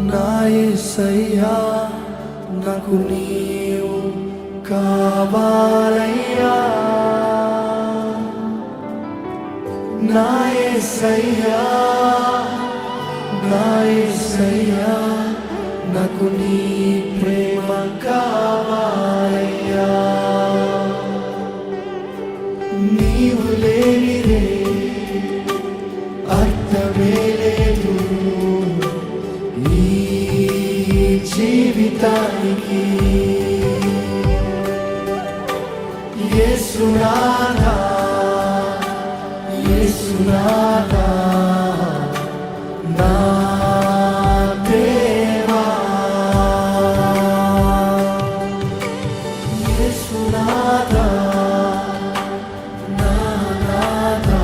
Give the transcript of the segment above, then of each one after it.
నా యేసయ్యా నాకు నీవు కావాలయ్యా, నా యేసయ్యా నా యేసయ్యా నాకు నీ ప్రేమ కావాలయ్యా. నీవు లేనిదే అర్థమే లేదు ఈ జీవితానికి. యేసునాథా యేసునాథా నా దేవా, యేసునాథా నా నాథా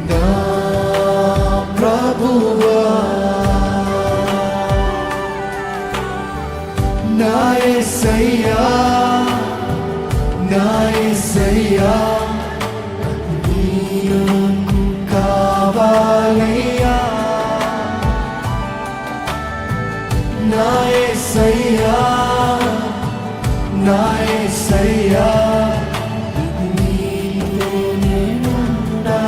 నా ప్రభువా, నా యేసయ్యా నా యేసయ్యా నీకు కావాలయ్యా, నా యేసయ్యా నా యేసయ్యా నీతో నేనుండాలయ్యా.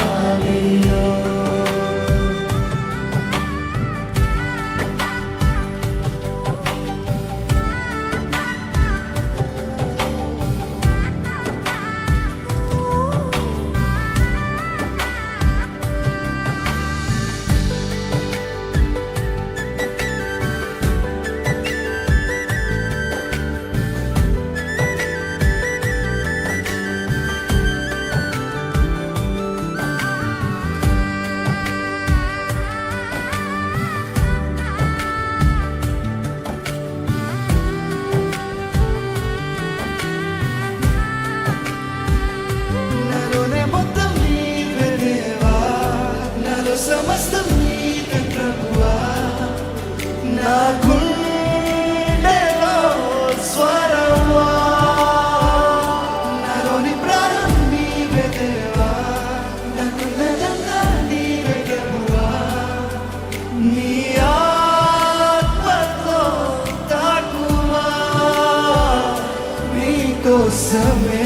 సమస్తం నీవే ప్రభువా, నా గుండెలో స్వరమా, నాలోని ప్రాణం నీవే దేవా, నాకున్నదంతా నీవే ప్రభువా. నీ ఆత్మతో తాకుమా, నీ కోసమే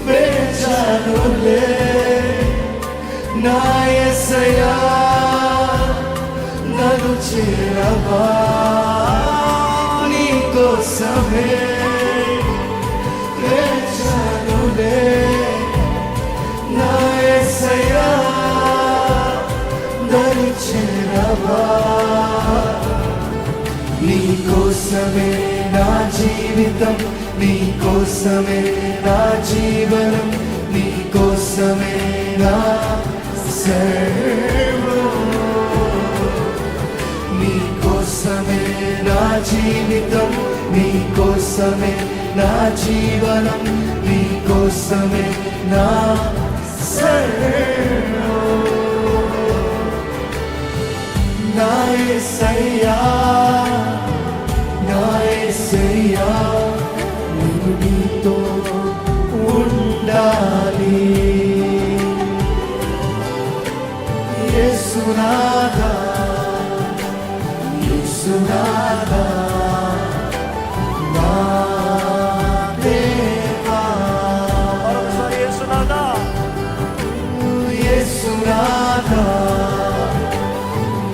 వేచానులే, నా యేసయ్యా నన్ను చేరవా, నీ కోసమే వేచానులే, నా యేసయ్యా నన్ను చేరవా. నీ కోసమే నా జీవితం, నీ కోసమే నా జీవనం, నీ కోసమే నా సర్వం, నీ కోసమే నా జీవితం, నీ కోసమే నా జీవనం, నీ కోసమే నా సర్వం. నా యేసయ్యా నా యేసయ్యా నేను నీతో ఉండాలి. యేసునాథా యేసునాథా నా దేవా, యేసునాథా యేసునాథా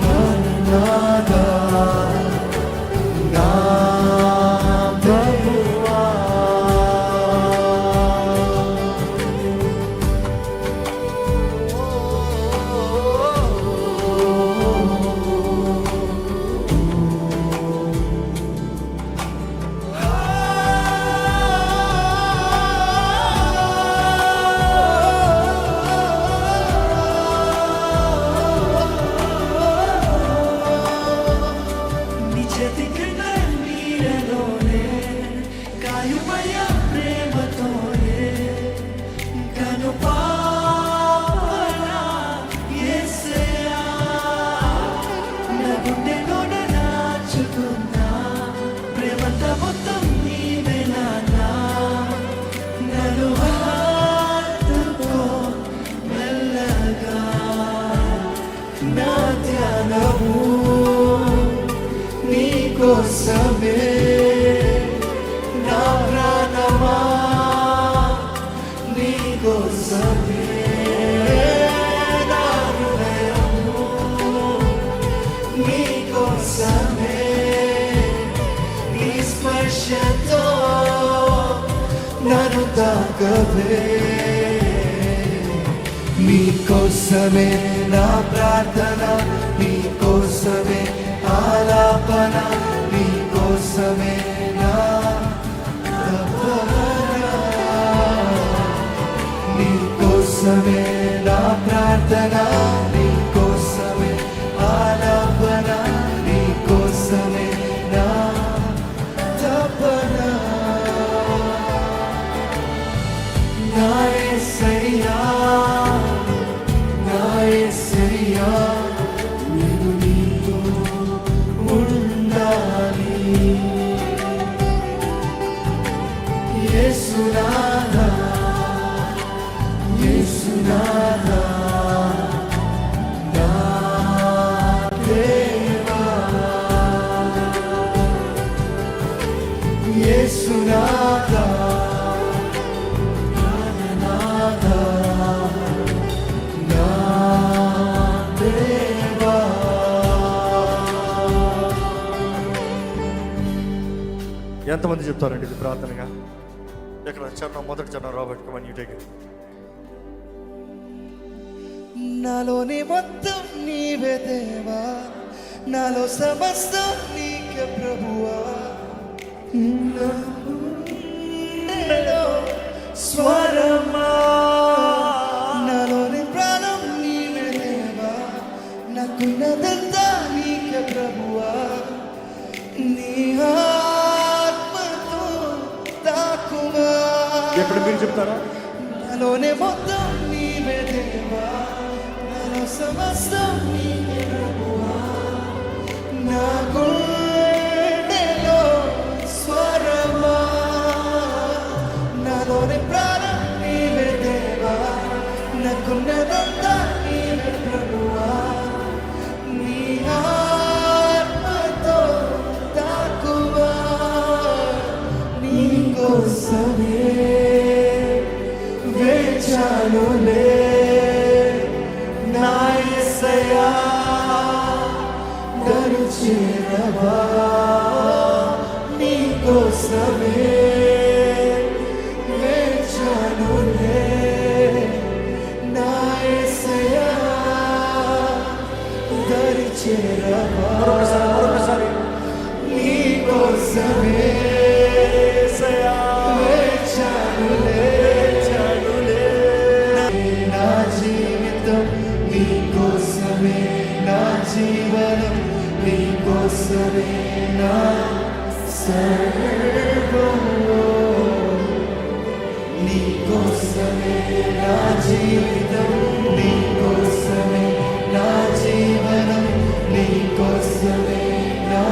నా నాథా నా ప్రభువా. ధ్యానము నీకోసమే నా ప్రాణమా నీకోసమే నా హృదయము నీకోసమే నీ స్పర్శతో నన్ను తాకవే నీకోసమే నా ప్రార్థన నీకోసమే ఆలాపన నీకోసమే నా తపన నీకోసమే నా ప్రార్థన నీకోసమే ఆలాపన నీకోసమే నా తపన నా యేసయ్యా నా యేసయ్యా నేను నీతో ఉండాలి యేసునాథా యేసునాథా నా దేవా యేసునాథా నాథా నా దేవా. ఎంతమంది చెప్తారండి ఇది ప్రార్థనగా? ఎక్కడ చరణం మొదటి చరణం రాబట్టుకోమని టేక్. నాలోని మొత్తం నీవే దేవా నాలో సమస్తం నీకే ప్రభువా నాలో స్వరమా నాలోని ప్రాణం నీవే దేవా నాకున్నదంతా నీకే ప్రభువా నీ ఆత్మతో తాకుమా. ఎక్కడ మీరు చెప్తారా? నాలోనే మొత్తం నీవే దేవా నాలో సమస్తం నీకే ప్రభువా నా గుండెలో స్వరమా నాలోని ప్రాణం నీవే దేవా నాకున్నదంతా నీవే ప్రభువా నీ ఆత్మతో తాకువా నీకోసమే వేచానులే నా యేసయ్యా నన్ను చేరవా నీకోసమే వేచానులే నా యేసయ్యా దరి చేరవా మరొకసారి నీకోసమే నా జీవితం నీకోసమే నా జీవనం నీకోసమే నా సర్వము నీకోసమే నా జీవితం నీకోసమే నా జీవనం నీకోసమే నా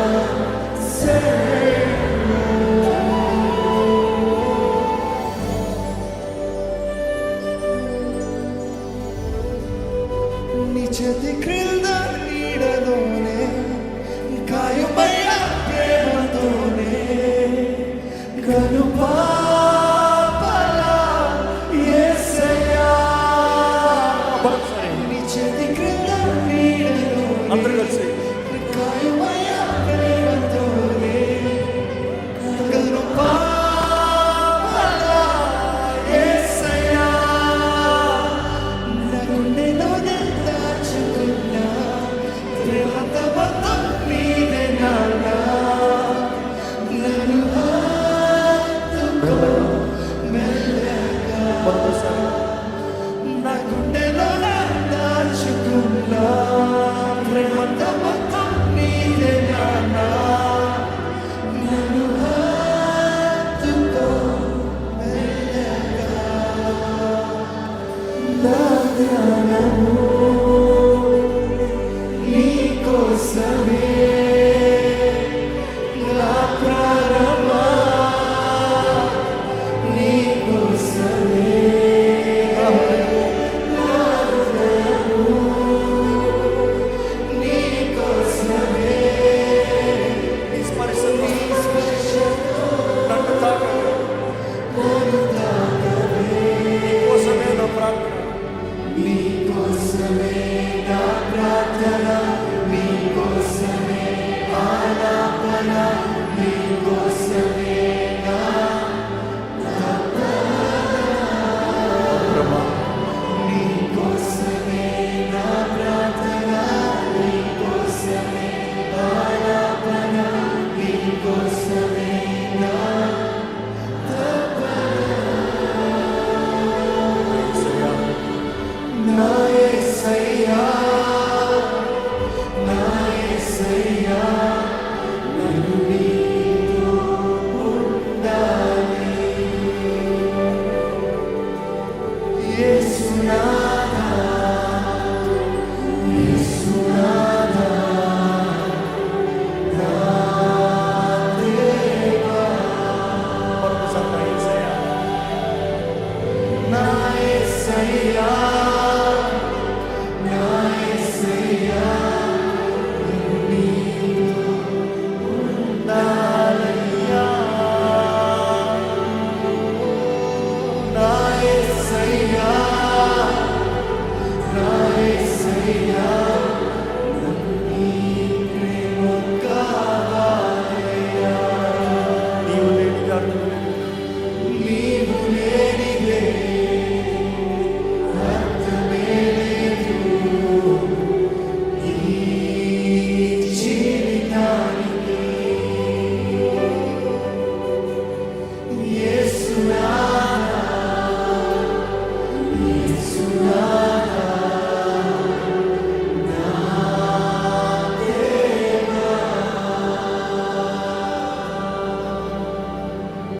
నీ చేతి క్రింద నీడలోనే గాయమైన ప్రేమతోనే గనుపాపలా యేసయ్యా నీ చేతి క్రింద నీడలోనే అందరూ కలిసి గాయమైన ప్రేమతోనే గనుపాపలా యేసయ్యా నా గుండెలోనే దాచుకున్నా ప్రేమతో మొత్తం నీదే నాన్నా నన్ను హత్తుకో మెల్లగా మరొకసారి నా గుండెలోనే దాచుకున్నా ప్రేమతో మొత్తం నీదే నాన్నా నన్ను హత్తుకో మెల్లగా నా ధ్యానము నీకోసమే